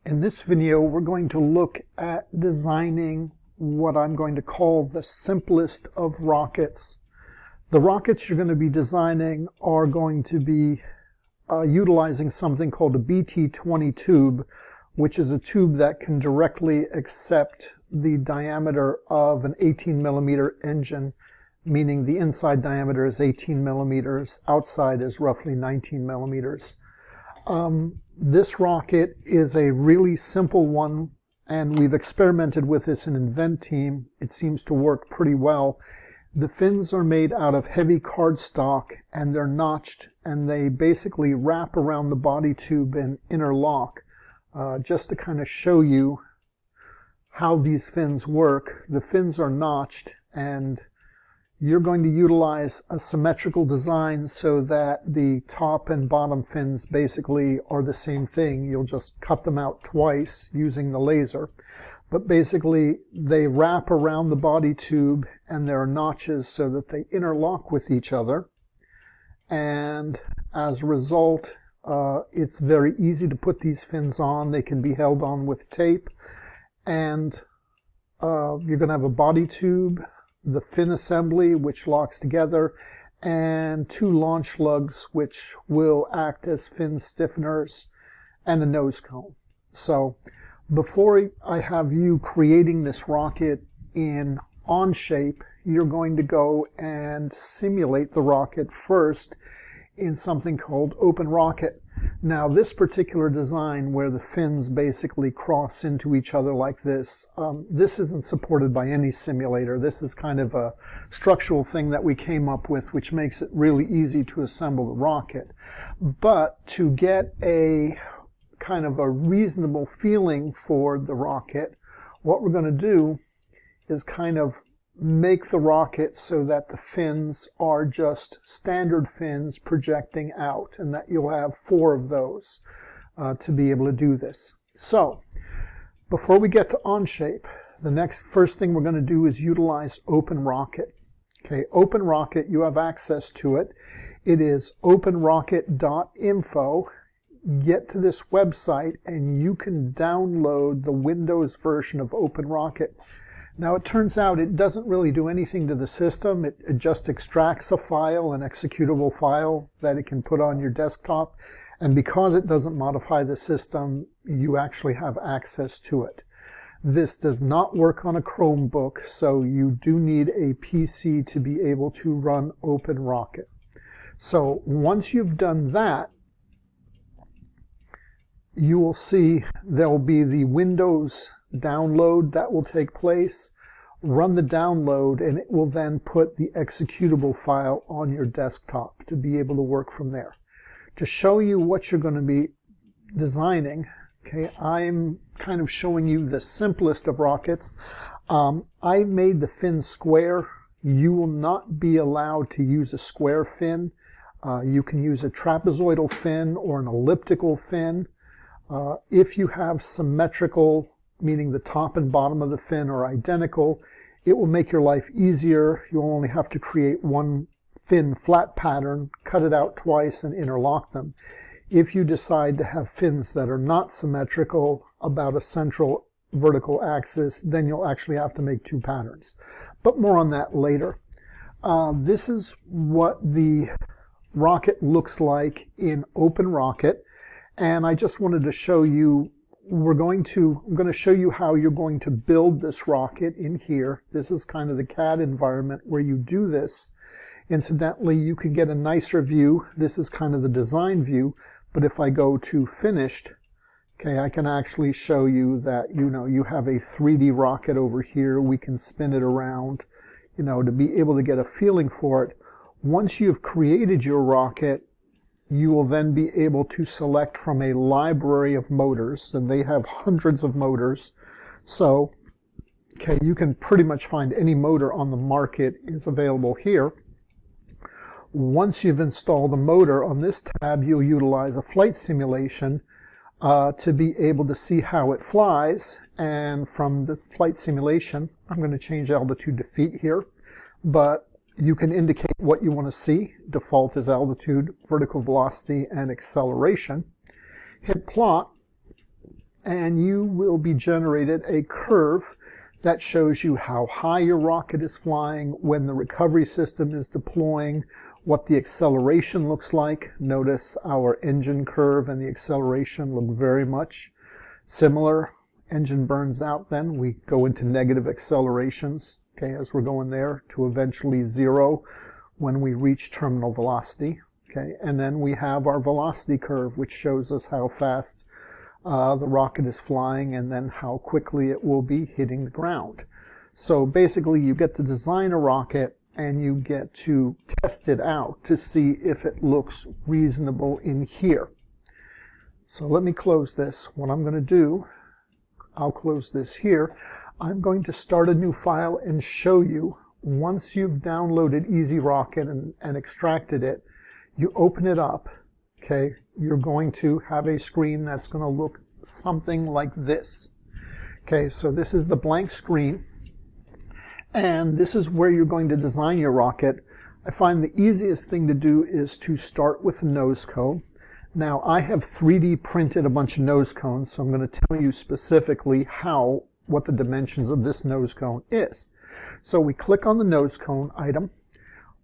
In this video, we're going to look at designing what I'm going to call the simplest of rockets. The rockets you're going to be designing are going to be utilizing something called a BT-20 tube, which is a tube that can directly accept the diameter of an 18 millimeter engine, meaning the inside diameter is 18 millimeters, outside is roughly 19 millimeters. This rocket is a really simple one, and we've experimented with this in Invent Team. It seems to work pretty well. The fins are made out of heavy cardstock, and they're notched, and they basically wrap around the body tube and interlock. Just to kind of show you how these fins work, the fins are notched, and you're going to utilize a symmetrical design so that the top and bottom fins basically are the same thing. You'll just cut them out twice using the laser. But basically, they wrap around the body tube, and there are notches so that they interlock with each other. And as a result, it's very easy to put these fins on. They can be held on with tape. And you're going to have a body tube, the fin assembly, which locks together, and two launch lugs, which will act as fin stiffeners, and a nose cone. So before I have you creating this rocket in Onshape, you're going to go and simulate the rocket first in something called OpenRocket. Now, this particular design where the fins basically cross into each other like this, this isn't supported by any simulator. This is kind of a structural thing that we came up with, which makes it really easy to assemble the rocket. But to get a kind of a reasonable feeling for the rocket, what we're going to do is kind of make the rocket so that the fins are just standard fins projecting out, and that you'll have 4 of those to be able to do this. So before we get to Onshape, the first thing we're going to do is utilize OpenRocket. Okay, OpenRocket, you have access to it. It is openrocket.info. Get to this website and you can download the Windows version of OpenRocket. Now, it turns out it doesn't really do anything to the system. It just extracts a file, an executable file that it can put on your desktop. And because it doesn't modify the system, you actually have access to it. This does not work on a Chromebook, so you do need a PC to be able to run OpenRocket. So once you've done that, you will see there will be the Windows download that will take place. Run the download, and it will then put the executable file on your desktop to be able to work from there. To show you what you're going to be designing, okay, I'm kind of showing you the simplest of rockets. I made the fin square. You will not be allowed to use a square fin. You can use a trapezoidal fin or an elliptical fin. If you have symmetrical, meaning the top and bottom of the fin are identical, it will make your life easier. You'll only have to create one fin flat pattern, cut it out twice, and interlock them. If you decide to have fins that are not symmetrical about a central vertical axis, then you'll actually have to make 2 patterns. But more on that later. This is what the rocket looks like in OpenRocket, and I just wanted to show you I'm going to show you how you're going to build this rocket in here. This is kind of the CAD environment where you do this. Incidentally, you can get a nicer view. This is kind of the design view, but if I go to finished, okay, I can actually show you that, you have a 3D rocket over here. We can spin it around, to be able to get a feeling for it. Once you've created your rocket, you will then be able to select from a library of motors, and they have hundreds of motors. So, okay, you can pretty much find any motor on the market is available here. Once you've installed a motor on this tab, you'll utilize a flight simulation to be able to see how it flies. And from this flight simulation, I'm going to change altitude to feet here, but you can indicate what you want to see. Default is altitude, vertical velocity, and acceleration. Hit plot, and you will be generated a curve that shows you how high your rocket is flying, when the recovery system is deploying, what the acceleration looks like. Notice our engine curve and the acceleration look very much similar. Engine burns out, then we go into negative accelerations, okay, as we're going there, to eventually zero when we reach terminal velocity. Okay, and then we have our velocity curve, which shows us how fast the rocket is flying and then how quickly it will be hitting the ground. So basically you get to design a rocket and you get to test it out to see if it looks reasonable in here. So let me close this. What I'm going to do, I'll close this here. I'm going to start a new file and show you, once you've downloaded EasyRocket and extracted it, you open it up, okay, you're going to have a screen that's going to look something like this. Okay, so this is the blank screen, and this is where you're going to design your rocket. I find the easiest thing to do is to start with the nose cone. Now, I have 3D printed a bunch of nose cones, so I'm going to tell you specifically what the dimensions of this nose cone is. So we click on the nose cone item.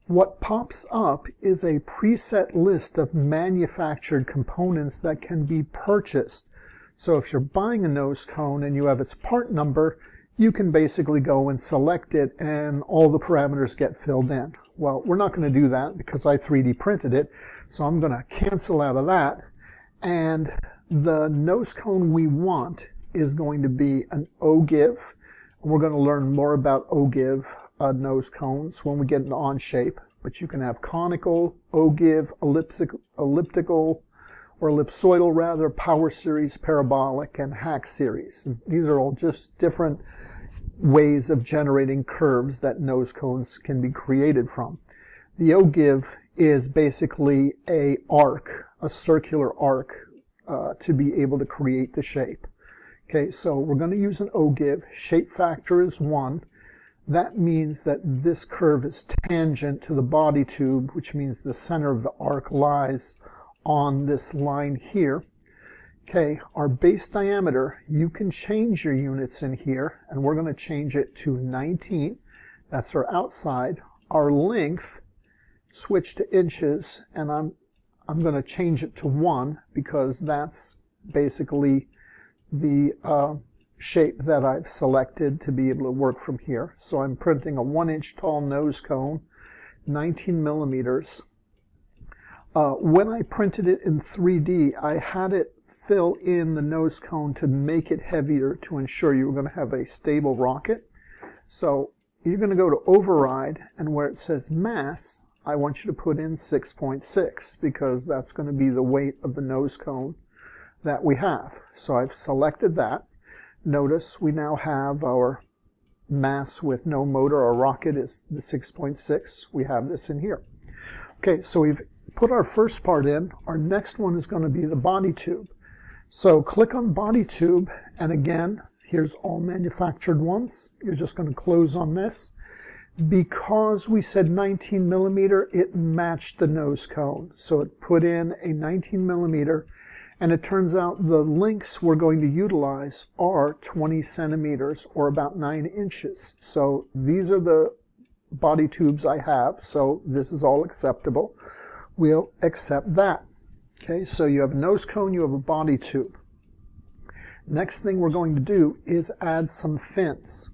What pops up is a preset list of manufactured components that can be purchased. So if you're buying a nose cone and you have its part number, you can basically go and select it and all the parameters get filled in. Well, we're not going to do that because I 3D printed it, so I'm going to cancel out of that. And the nose cone we want is going to be an O-give. We're going to learn more about O-give nose cones when we get into on-shape, but you can have conical, O-give, elliptical, or ellipsoidal rather, power series, parabolic, and hack series. And these are all just different ways of generating curves that nose cones can be created from. The O-give is basically a circular arc, to be able to create the shape. Okay, so we're going to use an O-give. Shape factor is 1. That means that this curve is tangent to the body tube, which means the center of the arc lies on this line here. Okay, our base diameter, you can change your units in here, and we're going to change it to 19. That's our outside. Our length, switch to inches, and I'm going to change it to 1 because that's basically the shape that I've selected to be able to work from here. So I'm printing a 1-inch tall nose cone, 19 millimeters. When I printed it in 3D, I had it fill in the nose cone to make it heavier to ensure you were going to have a stable rocket. So you're going to go to override, and where it says mass, I want you to put in 6.6 because that's going to be the weight of the nose cone that we have. So I've selected that. Notice we now have our mass with no motor. Our rocket is the 6.6. We have this in here. Okay, so we've put our first part in. Our next one is going to be the body tube. So click on body tube, and again, here's all manufactured ones. You're just going to close on this. Because we said 19 millimeter, it matched the nose cone. So it put in a 19 millimeter. And it turns out the lengths we're going to utilize are 20 centimeters or about 9 inches. So these are the body tubes I have. So this is all acceptable. We'll accept that. Okay, so you have a nose cone, you have a body tube. Next thing we're going to do is add some fins.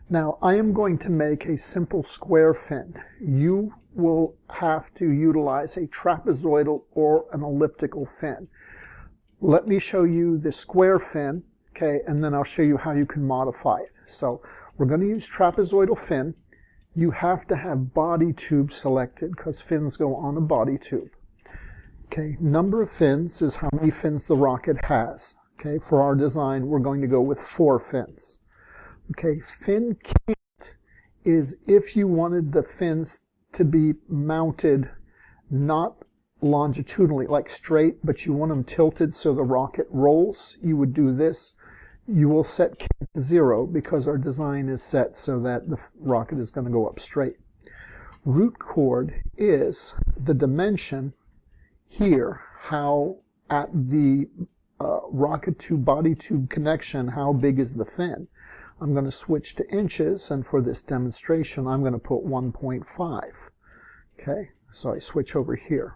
Now I am going to make a simple square fin. You will have to utilize a trapezoidal or an elliptical fin. Let me show you the square fin, okay, and then I'll show you how you can modify it. So we're going to use trapezoidal fin. You have to have body tube selected because fins go on a body tube. Okay, number of fins is how many fins the rocket has. Okay, for our design, we're going to go with 4 fins. Okay, fin cant is if you wanted the fins to be mounted not longitudinally, like straight, but you want them tilted so the rocket rolls, you would do this. You will set cant to 0 because our design is set so that the rocket is going to go up straight. Root chord is the dimension here, how at the rocket to body tube connection, how big is the fin? I'm going to switch to inches, and for this demonstration, I'm going to put 1.5. Okay, so I switch over here.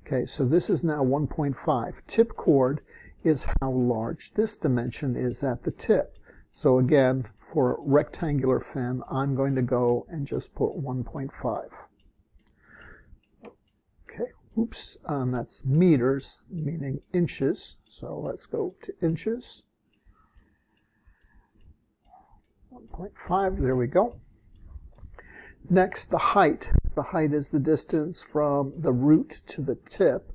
Okay, so this is now 1.5. Tip chord is how large this dimension is at the tip. So again, for a rectangular fin, I'm going to go and just put 1.5. Okay, oops, that's meters, meaning inches. So let's go to inches. 1.5, there we go. Next, the height. The height is the distance from the root to the tip.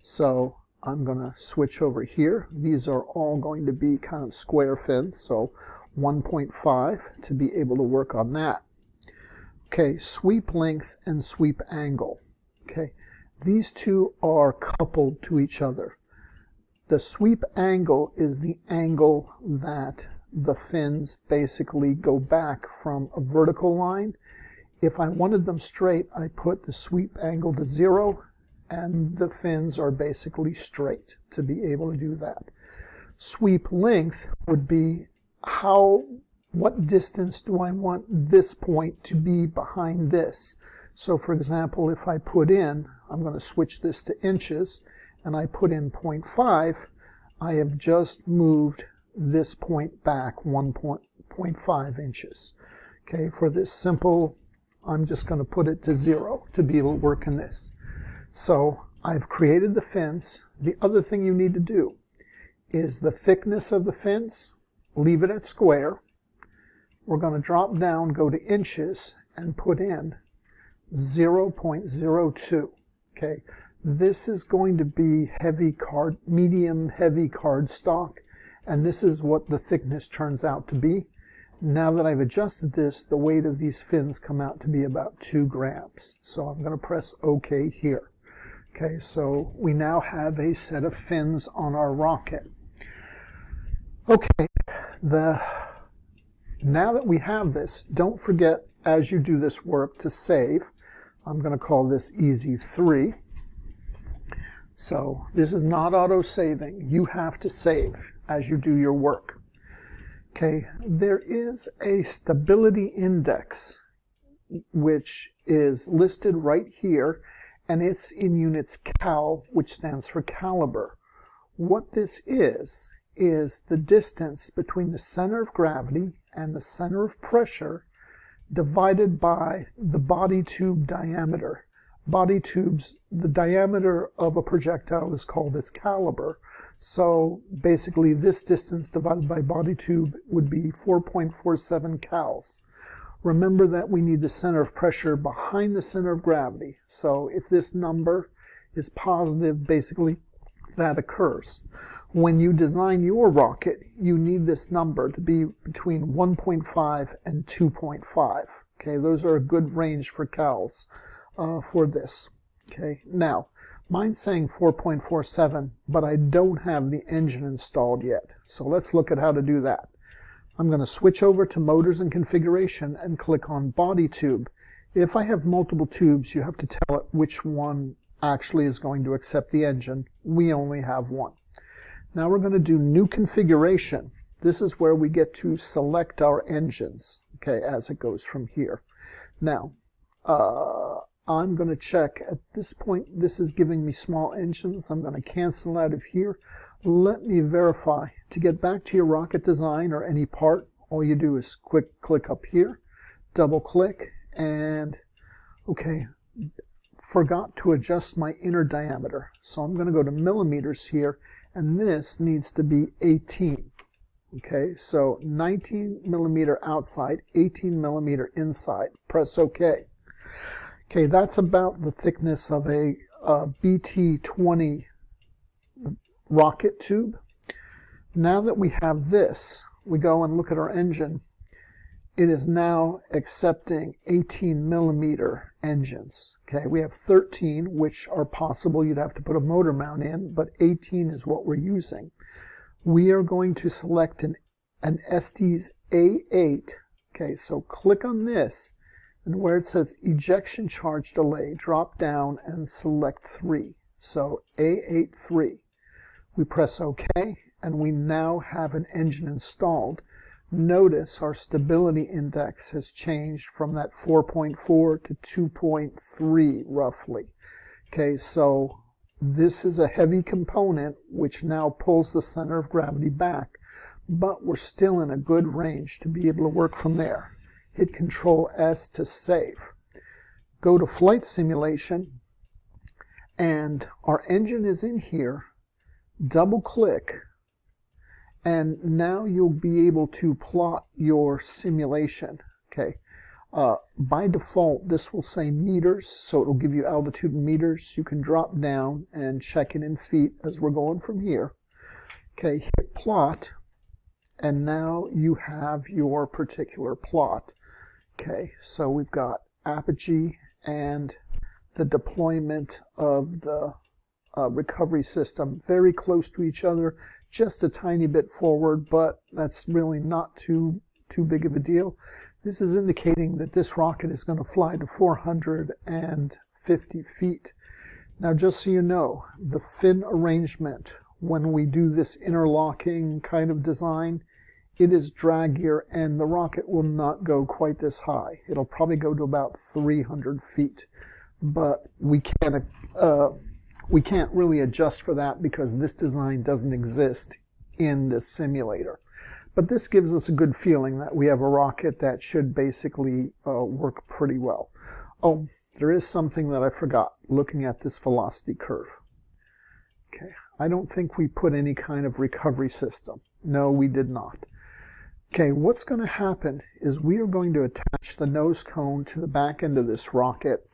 So I'm going to switch over here. These are all going to be kind of square fins, so 1.5 to be able to work on that. Okay, sweep length and sweep angle. Okay, these two are coupled to each other. The sweep angle is the angle that the fins basically go back from a vertical line. If I wanted them straight, I put the sweep angle to 0, and the fins are basically straight to be able to do that. Sweep length would be what distance do I want this point to be behind this? So for example, if I put in, I'm going to switch this to inches, and I put in 0.5, I have just moved this point back 1.5 inches. Okay, for this simple, I'm just going to put it to 0 to be able to work in this. So I've created the fins. The other thing you need to do is the thickness of the fins, leave it at square. We're going to drop down, go to inches, and put in 0.02. Okay, this is going to be medium heavy cardstock, and this is what the thickness turns out to be. Now that I've adjusted this, the weight of these fins come out to be about 2 grams. So I'm going to press OK here. Okay, so we now have a set of fins on our rocket. Okay, now that we have this, don't forget as you do this work to save. I'm going to call this Easy 3. So this is not auto-saving. You have to save as you do your work. Okay, there is a stability index which is listed right here, and it's in units cal, which stands for caliber. What this is the distance between the center of gravity and the center of pressure divided by the body tube diameter. Body tubes, the diameter of a projectile is called its caliber. So basically this distance divided by body tube would be 4.47 cals. Remember that we need the center of pressure behind the center of gravity. So if this number is positive, basically that occurs. When you design your rocket, you need this number to be between 1.5 and 2.5. Okay, those are a good range for cals for this. Okay, now mine's saying 4.47, but I don't have the engine installed yet. So let's look at how to do that. I'm going to switch over to Motors and Configuration and click on Body Tube. If I have multiple tubes, you have to tell it which one actually is going to accept the engine. We only have one. Now we're going to do New Configuration. This is where we get to select our engines, okay, as it goes from here. Now, I'm going to check at this point. This is giving me small engines. I'm going to cancel out of here. Let me verify. To get back to your rocket design or any part, all you do is click up here, double click, and okay, forgot to adjust my inner diameter. So I'm going to go to millimeters here, and this needs to be 18. Okay, so 19 millimeter outside, 18 millimeter inside. Press OK. Okay, that's about the thickness of a BT-20 rocket tube. Now that we have this, we go and look at our engine. It is now accepting 18 millimeter engines. Okay, we have 13, which are possible. You'd have to put a motor mount in, but 18 is what we're using. We are going to select an Estes A8. Okay, so click on this, and where it says ejection charge delay, drop down and select 3. So A83. We press OK, and we now have an engine installed. Notice our stability index has changed from that 4.4 to 2.3 roughly. Okay, so this is a heavy component which now pulls the center of gravity back, but we're still in a good range to be able to work from there. Hit Control S to save. Go to flight simulation, and our engine is in here. Double click, and now you'll be able to plot your simulation. Okay. By default, this will say meters, so it'll give you altitude in meters. You can drop down and check it in feet as we're going from here. Okay, hit plot, and now you have your particular plot. Okay, so we've got apogee and the deployment of the recovery system very close to each other, just a tiny bit forward, but that's really not too big of a deal. This is indicating that this rocket is going to fly to 450 feet. Now, just so you know, the fin arrangement, when we do this interlocking kind of design, it is draggier, and the rocket will not go quite this high. It'll probably go to about 300 feet, but we can't really adjust for that because this design doesn't exist in this simulator. But this gives us a good feeling that we have a rocket that should basically work pretty well. Oh, there is something that I forgot looking at this velocity curve. Okay, I don't think we put any kind of recovery system. No, we did not. Okay, what's going to happen is we are going to attach the nose cone to the back end of this rocket.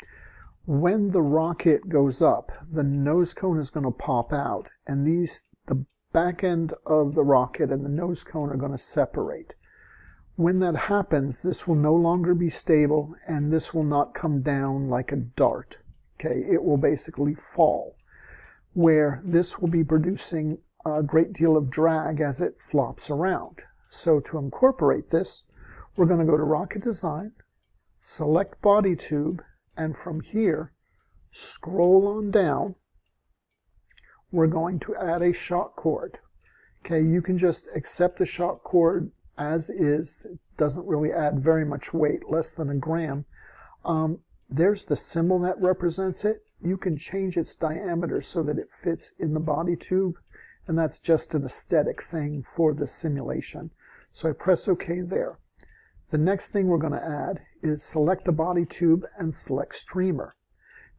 When the rocket goes up, the nose cone is going to pop out, and the back end of the rocket and the nose cone are going to separate. When that happens, this will no longer be stable, and this will not come down like a dart. Okay, it will basically fall, where this will be producing a great deal of drag as it flops around. So to incorporate this, we're going to go to Rocket Design, select Body Tube, and from here, scroll on down. We're going to add a shock cord. Okay, you can just accept the shock cord as is. It doesn't really add very much weight, less than a gram. There's the symbol that represents it. You can change its diameter so that it fits in the body tube, and that's just an aesthetic thing for the simulation. So I press OK there. The next thing we're going to add is select the body tube and select streamer.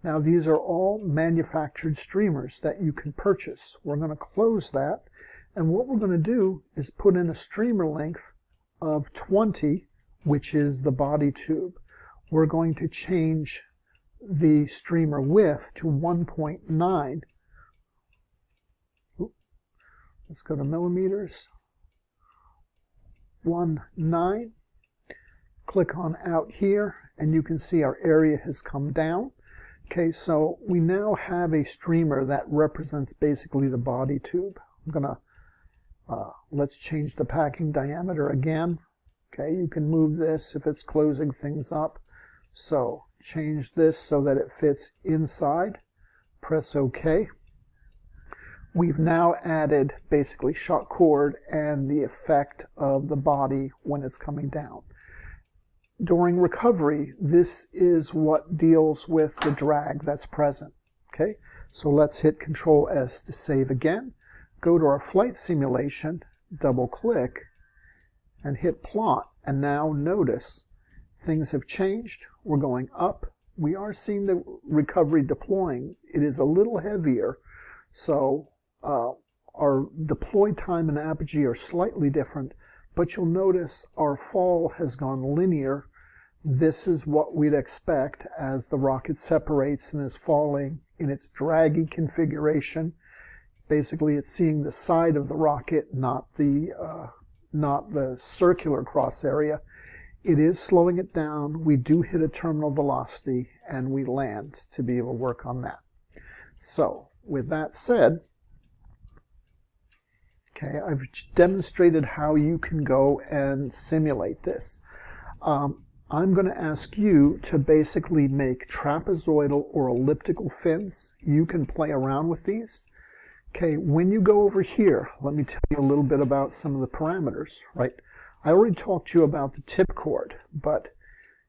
Now, these are all manufactured streamers that you can purchase. We're going to close that, and what we're going to do is put in a streamer length of 20, which is the body tube. We're going to change the streamer width to 1.9. Let's go to millimeters. 1.9. Click on out here, and you can see our area has come down. Okay, so we now have a streamer that represents basically the body tube. I'm going to, let's change the packing diameter again. Okay, you can move this if it's closing things up. So change this so that it fits inside. Press OK. We've now added basically shock cord and the effect of the body when it's coming down. During recovery, this is what deals with the drag that's present. Okay, so let's hit Control S to save again. Go to our flight simulation, double click, and hit plot. And now notice things have changed. We're going up. We are seeing the recovery deploying. It is a little heavier, so our deploy time and apogee are slightly different, but you'll notice our fall has gone linear. This is what we'd expect as the rocket separates and is falling in its draggy configuration. Basically, it's seeing the side of the rocket, not the circular cross area. It is slowing it down. We do hit a terminal velocity, and we land to be able to work on that. So, with that said, okay, I've demonstrated how you can go and simulate this. I'm going to ask you to basically make trapezoidal or elliptical fins. You can play around with these. Okay, when you go over here, let me tell you a little bit about some of the parameters, right? I already talked to you about the tip chord, but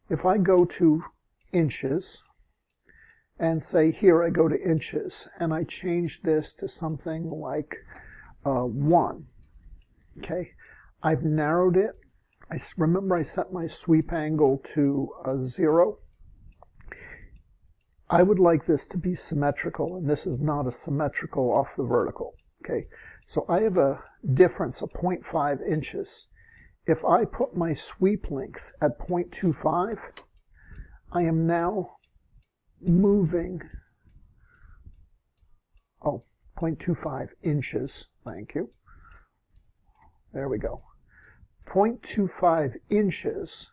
if I go to inches and say here I go to inches and I change this to something like 1, okay, I've narrowed it. Remember I set my sweep angle to 0. I would like this to be symmetrical, and this is not a symmetrical off the vertical. Okay, so I have a difference of 0.5 inches. If I put my sweep length at 0.25, I am now moving 0.25 inches. Thank you. There we go. 0.25 inches,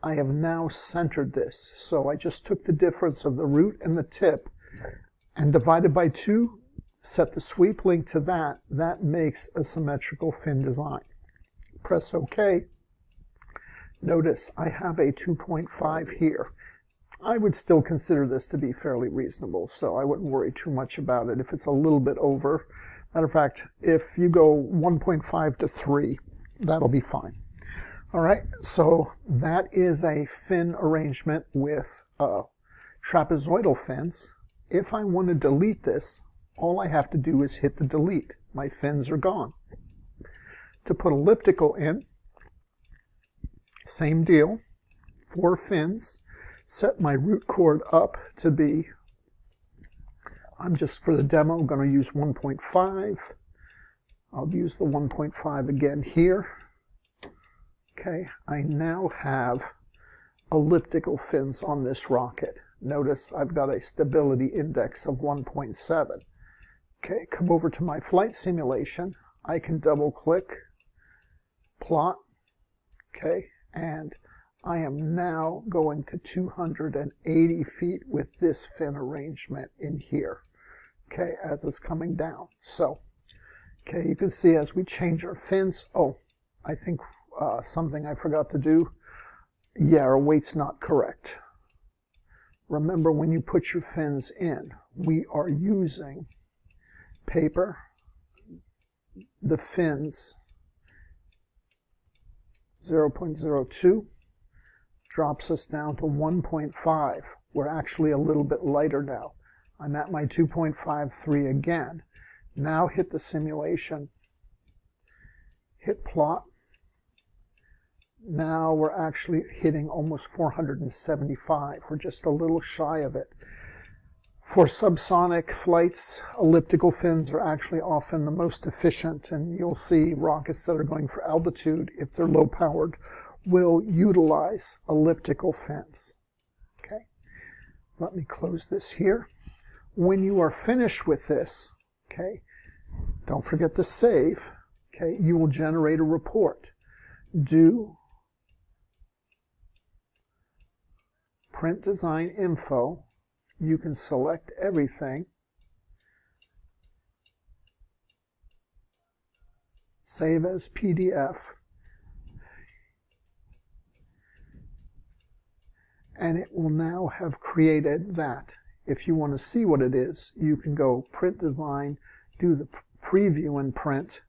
I have now centered this. So I just took the difference of the root and the tip and divided by 2, set the sweep length to that. That makes a symmetrical fin design. Press OK. Notice I have a 2.5 here. I would still consider this to be fairly reasonable, so I wouldn't worry too much about it if it's a little bit over. Matter of fact, if you go 1.5 to 3, that'll be fine. All right, so that is a fin arrangement with trapezoidal fins. If I want to delete this, all I have to do is hit the delete. My fins are gone. To put elliptical in, same deal, 4 fins. Set my root chord up to be, I'm just for the demo going to use 1.5. I'll use the 1.5 again here. Okay, I now have elliptical fins on this rocket. Notice I've got a stability index of 1.7. Okay, come over to my flight simulation. I can double click, plot, okay, and I am now going to 280 feet with this fin arrangement in here, okay, as it's coming down. So, okay, you can see as we change our fins, I think something I forgot to do. Yeah, our weight's not correct. Remember, when you put your fins in, we are using paper. The fins, 0.02, drops us down to 1.5. We're actually a little bit lighter now. I'm at my 2.53 again. Now hit the simulation, hit plot. Now we're actually hitting almost 475. We're just a little shy of it. For subsonic flights, elliptical fins are actually often the most efficient, and you'll see rockets that are going for altitude, if they're low powered, will utilize elliptical fins. Okay, let me close this here. When you are finished with this, okay, don't forget to save. Okay, you will generate a report. Do print design info. You can select everything. Save as PDF. And it will now have created that. If you want to see what it is, you can go print design, do the preview and print.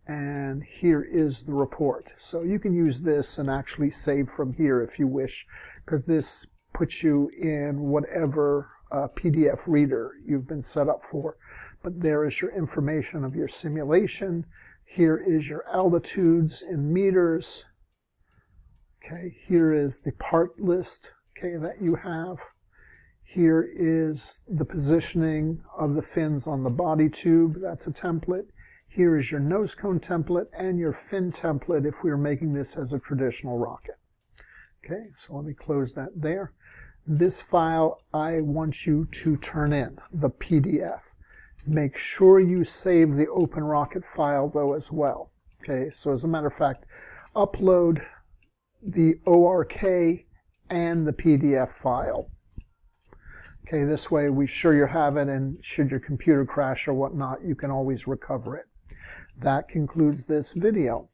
And here is the report. So you can use this and actually save from here if you wish, because this puts you in whatever PDF reader you've been set up for. But there is your information of your simulation. Here is your altitudes in meters. Okay, here is the part list, okay, that you have. Here is the positioning of the fins on the body tube. That's a template. Here is your nose cone template and your fin template if we were making this as a traditional rocket. Okay, so let me close that there. This file I want you to turn in, the PDF. Make sure you save the OpenRocket file though as well. Okay, so as a matter of fact, upload the ORK and the PDF file. Okay, this way we sure you have it, and should your computer crash or whatnot, you can always recover it. That concludes this video.